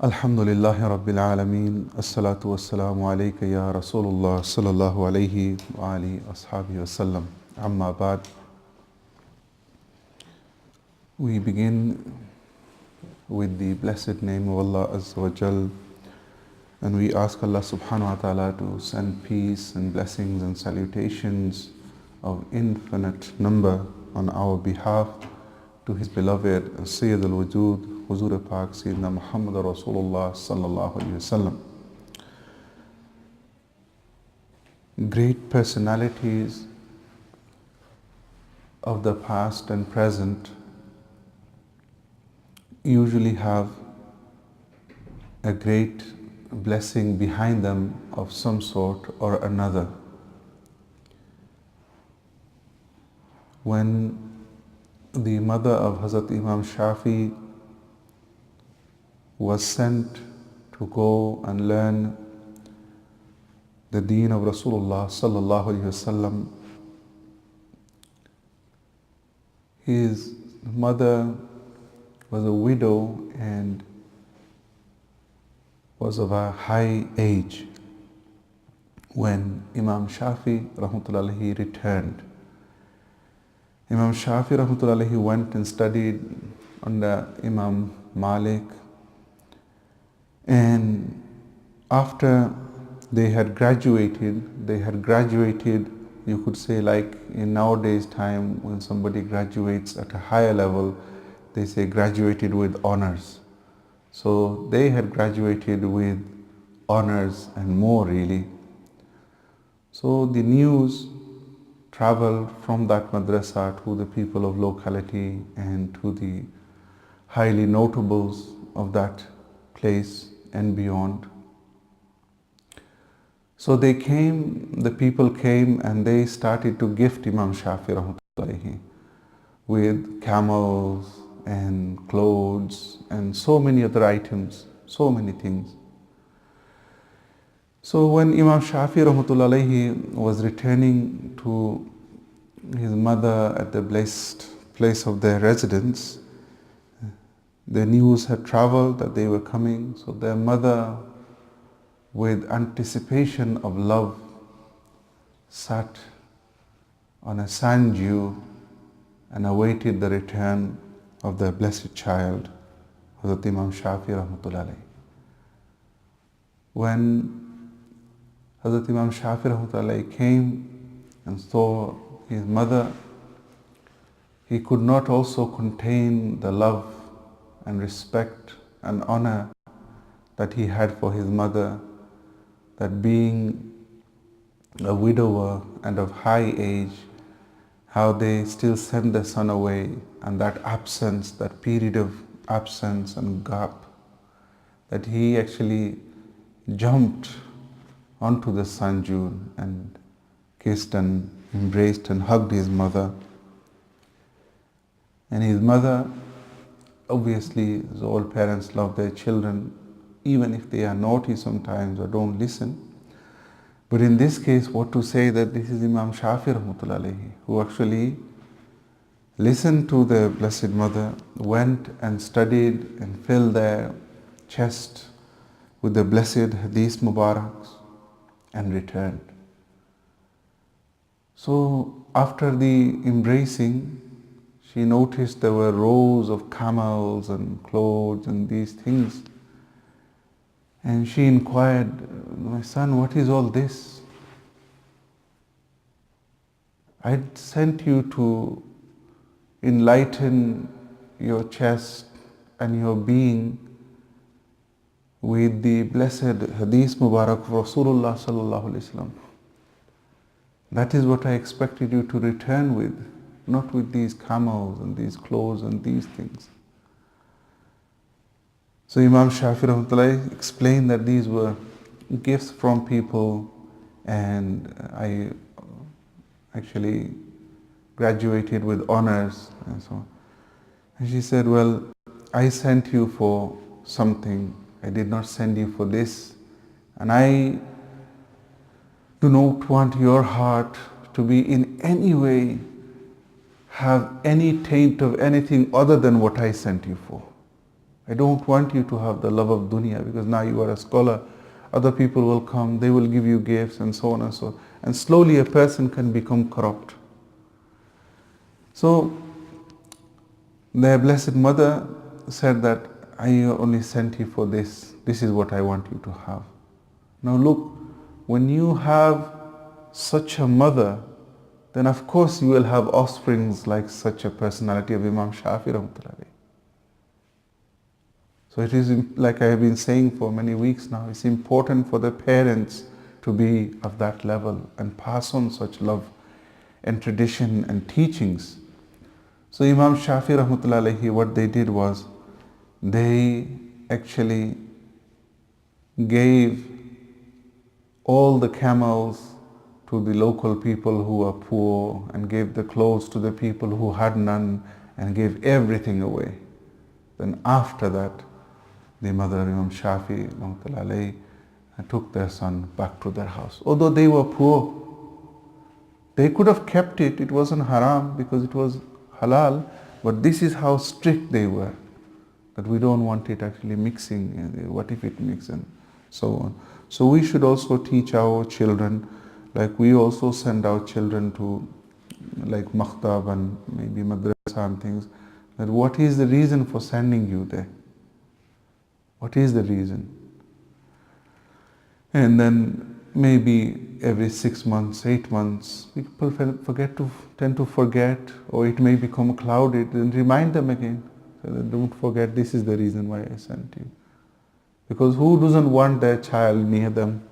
Alhamdulillahi Rabbil Alameen. As-salatu was-salamu alayka ya Rasulullah sallallahu alayhi wa alihi ashabihi wasallam. Amma ba'd. We begin with the blessed name of Allah Azza wa Jal, and we ask Allah subhanahu wa ta'ala to send peace and blessings and salutations of infinite number on our behalf to His beloved Sayyid al-Wujud, Huzur Pak Sayyidina Muhammad Rasulullah sallallahu alayhi wasallam. Great personalities of the past and present usually have a great blessing behind them of some sort or another. When the mother of Hazrat Imam Shafi was sent to go and learn the deen of Rasulullah sallallahu alaihi wasallam, his mother was a widow and was of a high age when Imam Shafi rahmatullahi returned. Imam Shafi rahmatullahi went and studied under Imam Malik, and after they had graduated, you could say, like in nowadays time when somebody graduates at a higher level, they say graduated with honors. So they had graduated with honors and more really. So the news traveled from that madrasa to the people of locality and to the highly notables of that place and beyond. So the people came and they started to gift Imam Shafi rahmatullahi with camels and clothes and so many other items, so many things. So when Imam Shafi rahmatullahi was returning to his mother at the blessed place of their residence, the news had traveled that they were coming. So their mother, with anticipation of love, sat on a sand dune and awaited the return of their blessed child, Hazrat Imam Shafi rahmatullahi. When Hazrat Imam Shafi rahmatullahi came and saw his mother, he could not also contain the love and respect and honor that he had for his mother, that being a widower and of high age, how they still sent their son away, and that absence, that period of absence and gap, that he actually jumped onto the sand dune and kissed and embraced and hugged his mother. And his mother, obviously, as all parents love their children, even if they are naughty sometimes or don't listen. But in this case, what to say that this is Imam Shafi rahmatullahi, who actually listened to the Blessed Mother, went and studied and filled their chest with the blessed Hadith Mubaraks and returned. So after the embracing, she noticed there were rows of camels and clothes and these things. And she inquired, "My son, what is all this? I sent you to enlighten your chest and your being with the blessed Hadith Mubarak of Rasulullah sallallahu alaihi wasallam. That is what I expected you to return with, not with these camels and these clothes and these things." So Imam Shafi rahmatullahi explained that these were gifts from people, and I actually graduated with honors and so on. And she said, "Well, I sent you for something. I did not send you for this. And I do not want your heart to be in any way have any taint of anything other than what I sent you for. I don't want you to have the love of dunya, because now you are a scholar. Other people will come, they will give you gifts and so on and so on. And slowly a person can become corrupt. So their Blessed Mother said that I only sent you for this. This is what I want you to have. Now look, when you have such a mother, then of course you will have offsprings like such a personality of Imam Shafi rahmatullahi. So it is, like I have been saying for many weeks now, it's important for the parents to be of that level and pass on such love and tradition and teachings. So Imam Shafi rahmatullahi, what they did was, they actually gave all the camels to the local people who were poor, and gave the clothes to the people who had none, and gave everything away. Then after that, the mother of Imam Shafi took their son back to their house. Although they were poor, they could have kept it. It wasn't haram because it was halal. But this is how strict they were, that we don't want it actually mixing. What if it mixes and so on. So we should also teach our children, like we also send our children to like maktab and maybe madrasa and things, that what is the reason for sending you there? What is the reason? And then maybe every 6 months, 8 months, people tend to forget, or it may become clouded, and remind them again. So that don't forget, this is the reason why I sent you. Because who doesn't want their child near them?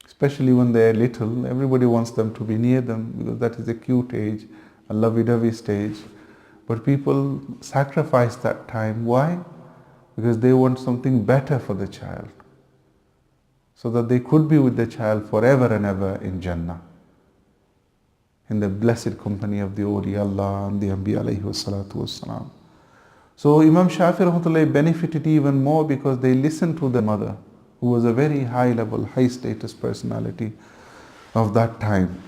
Especially when they are little, everybody wants them to be near them, because that is a cute age, a lovey-dovey stage. But people sacrifice that time. Why? Because they want something better for the child, so that they could be with the child forever and ever in Jannah, in the blessed company of the awliya and the Anbiya alayhi wassalatu wassalam. So Imam Shafi rahmatullahi benefited even more because they listened to the mother, who was a very high level, high status personality of that time.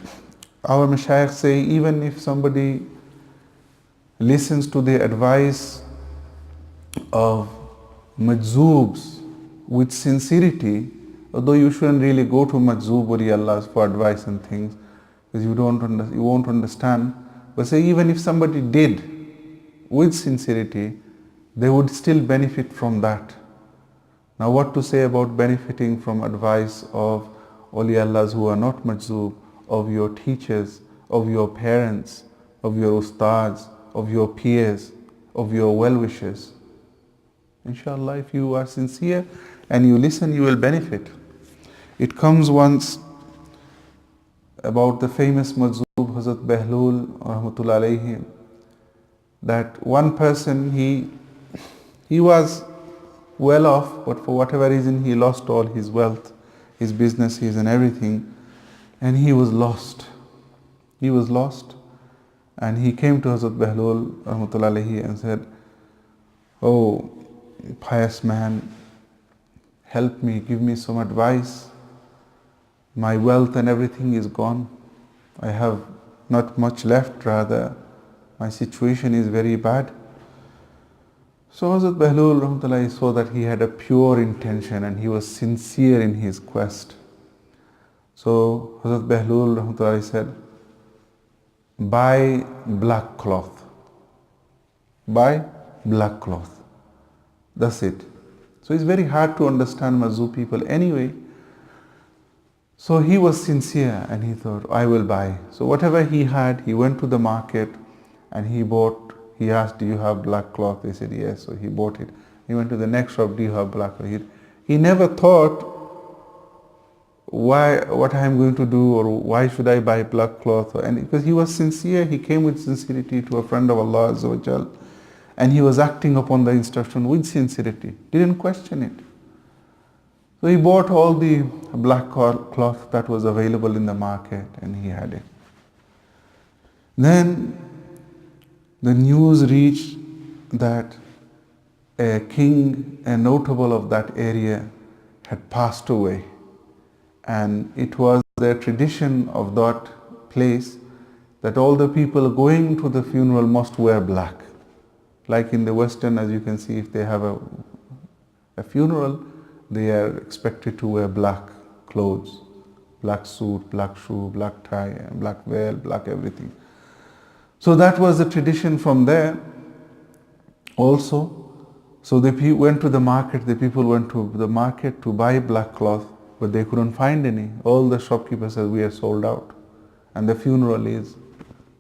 Our mashayikh say, even if somebody listens to the advice of majzoobs with sincerity, although you shouldn't really go to majzoob awliyas for advice and things, because you won't understand. But say even if somebody did with sincerity, they would still benefit from that. Now what to say about benefiting from advice of awliyas who are not majzoob, of your teachers, of your parents, of your ustads, of your peers, of your well-wishers? Inshallah, if you are sincere and you listen, you will benefit. It comes once about the famous Majzoob Hazrat Behlul rahmatullah alayhi, that one person, he was well off, but for whatever reason he lost all his wealth, his businesses and everything, and he was lost. He was lost, and he came to Hazrat Behlul rahmatullah alayhi and said, "Oh, pious man, help me, give me some advice. My wealth and everything is gone. I have not much left, rather my situation is very bad." So Hazrat Behlul rahmatullahi saw that he had a pure intention and he was sincere in his quest. So Hazrat Behlul rahmatullahi said, "Buy black cloth. Buy black cloth. That's it." So it's very hard to understand Mazhub people anyway. So he was sincere and he thought, I will buy. So whatever he had, he went to the market and he bought. He asked, "Do you have black cloth?" They said yes. So he bought it. He went to the next shop, "Do you have black cloth?" He never thought, what I am going to do, or why should I buy black cloth? And because he was sincere, he came with sincerity to a friend of Allah Azza wa Jal, and he was acting upon the instruction with sincerity, didn't question it. So he bought all the black cloth that was available in the market and he had it. Then the news reached that a king, a notable of that area, had passed away. And it was the tradition of that place that all the people going to the funeral must wear black. Like in the Western, as you can see, if they have a funeral, they are expected to wear black clothes, black suit, black shoe, black tie, black veil, black everything. So that was the tradition from there also. So the people went to the market, the people went to the market to buy black cloth, but they couldn't find any. All the shopkeepers said, we are sold out. And the funeral is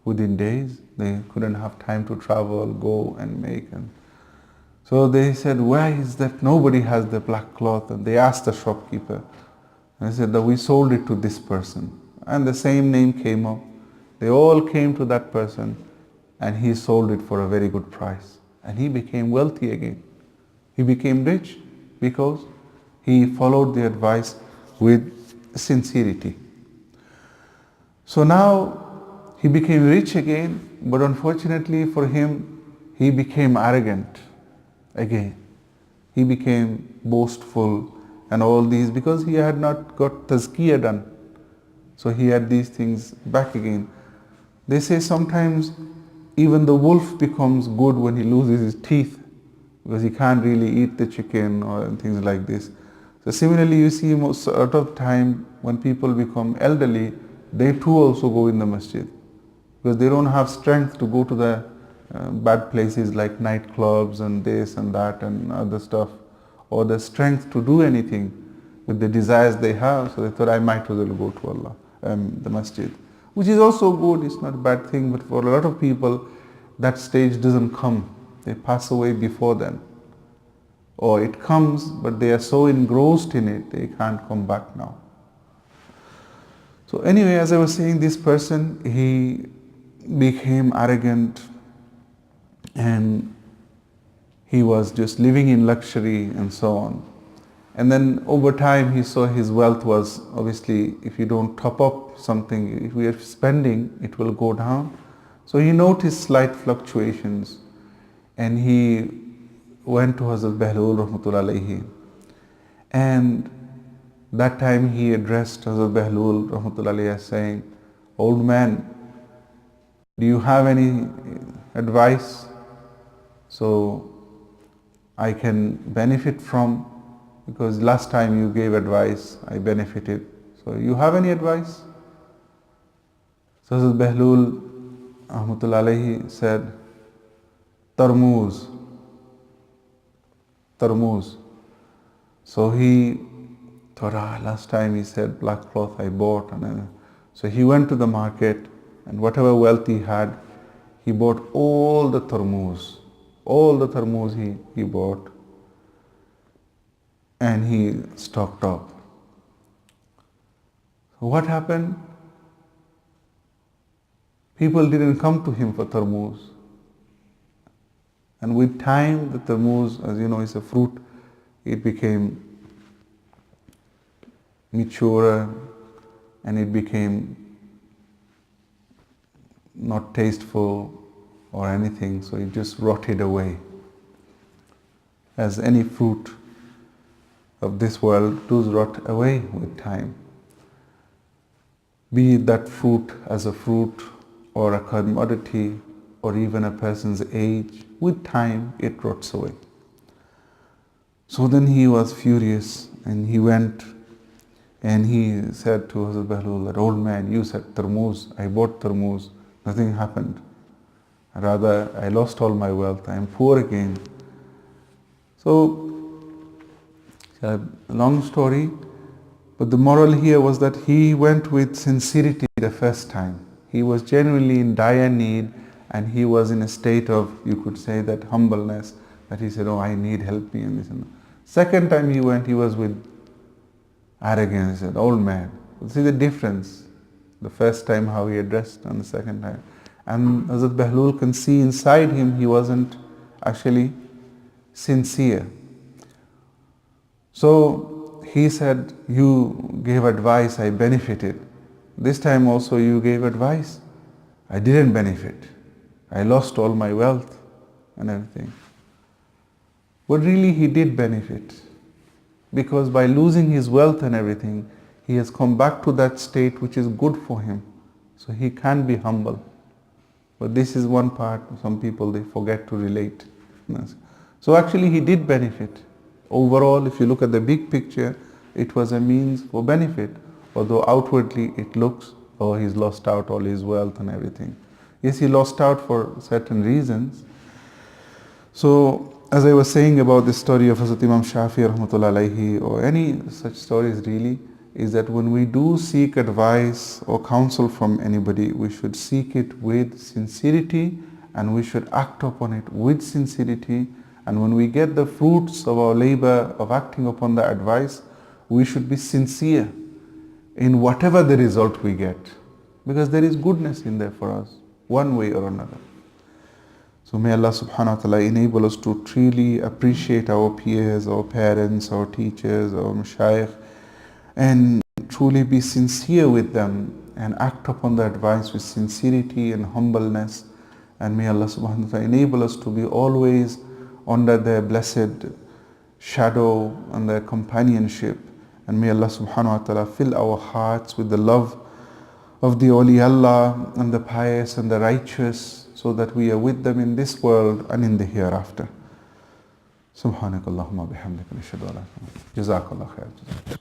within days. They couldn't have time to travel, go and make. And so they said, why is that nobody has the black cloth? And they asked the shopkeeper. And he said that we sold it to this person. And the same name came up. They all came to that person and he sold it for a very good price. And he became wealthy again. He became rich because he followed the advice with sincerity. So now he became rich again, but unfortunately for him, he became arrogant again. He became boastful and all these because he had not got tazkiyah done. So he had these things back again. They say sometimes even the wolf becomes good when he loses his teeth because he can't really eat the chicken or things like this. So similarly, you see most of the time when people become elderly, they too also go in the masjid because they don't have strength to go to the bad places like nightclubs and this and that and other stuff, or the strength to do anything with the desires they have. So they thought, I might as well go to Allah, the masjid, which is also good. It's not a bad thing, but for a lot of people, that stage doesn't come. They pass away before then. Or it comes, but they are so engrossed in it, they can't come back now. So anyway, as I was saying, this person, he became arrogant and he was just living in luxury and so on. And then over time he saw his wealth was obviously, if you don't top up something, if we are spending, it will go down. So he noticed slight fluctuations and he went to Hazrat Bahlul Rahmatullah alayhi. And that time he addressed Hazrat Bahlul Rahmatullah alayhi as saying, old man, do you have any advice so I can benefit from? Because last time you gave advice, I benefited. So you have any advice? So Hazrat Bahlul Rahmatullah alayhi said, Tarmuz. So he thought, last time he said black cloth I bought. And so he went to the market and whatever wealth he had, he bought all the tarmuz. All the tarmuz he bought and he stocked up. So what happened? People didn't come to him for tarmuz. And with time, the tarmuz, as you know, is a fruit, it became mature and it became not tasteful or anything, so it just rotted away. As any fruit of this world does rot away with time. Be it that fruit as a fruit or a commodity or even a person's age, with time it rots away. So then he was furious and he went and he said to Hazrat Bahlul, that old man, you said tarmuz, I bought tarmuz, nothing happened. Rather, I lost all my wealth, I am poor again. So, a long story, but the moral here was that he went with sincerity the first time. He was genuinely in dire need and he was in a state of, you could say, that humbleness, that he said, oh, I need help me and this and that. Second time he went, he was with arrogance. He said, old man. See the difference. The first time how he addressed and the second time. And Hazrat Bahlul can see inside him he wasn't actually sincere. So he said, you gave advice, I benefited. This time also you gave advice, I didn't benefit. I lost all my wealth and everything. But really he did benefit, because by losing his wealth and everything, he has come back to that state which is good for him. So he can be humble. But this is one part, some people they forget to relate. Yes. So actually he did benefit. Overall, if you look at the big picture, it was a means for benefit. Although outwardly it looks, oh, he's lost out all his wealth and everything. Yes, he lost out for certain reasons. So, as I was saying about the story of Hazrat Imam Shafi rahmatullah alayhi, or any such stories really, is that when we do seek advice or counsel from anybody, we should seek it with sincerity and we should act upon it with sincerity. And when we get the fruits of our labor of acting upon the advice, we should be sincere in whatever the result we get. Because there is goodness in there for us, one way or another. So may Allah subhanahu wa ta'ala enable us to truly appreciate our peers, our parents, our teachers, our mashayikh, and truly be sincere with them and act upon the advice with sincerity and humbleness. And may Allah subhanahu wa ta'ala enable us to be always under their blessed shadow and their companionship. And may Allah subhanahu wa ta'ala fill our hearts with the love of the awliyaullah and the pious and the righteous, so that we are with them in this world and in the hereafter. Subhanakallahumma bihamdika nashhadu an la ilaha illa anta. Jazakallah khair.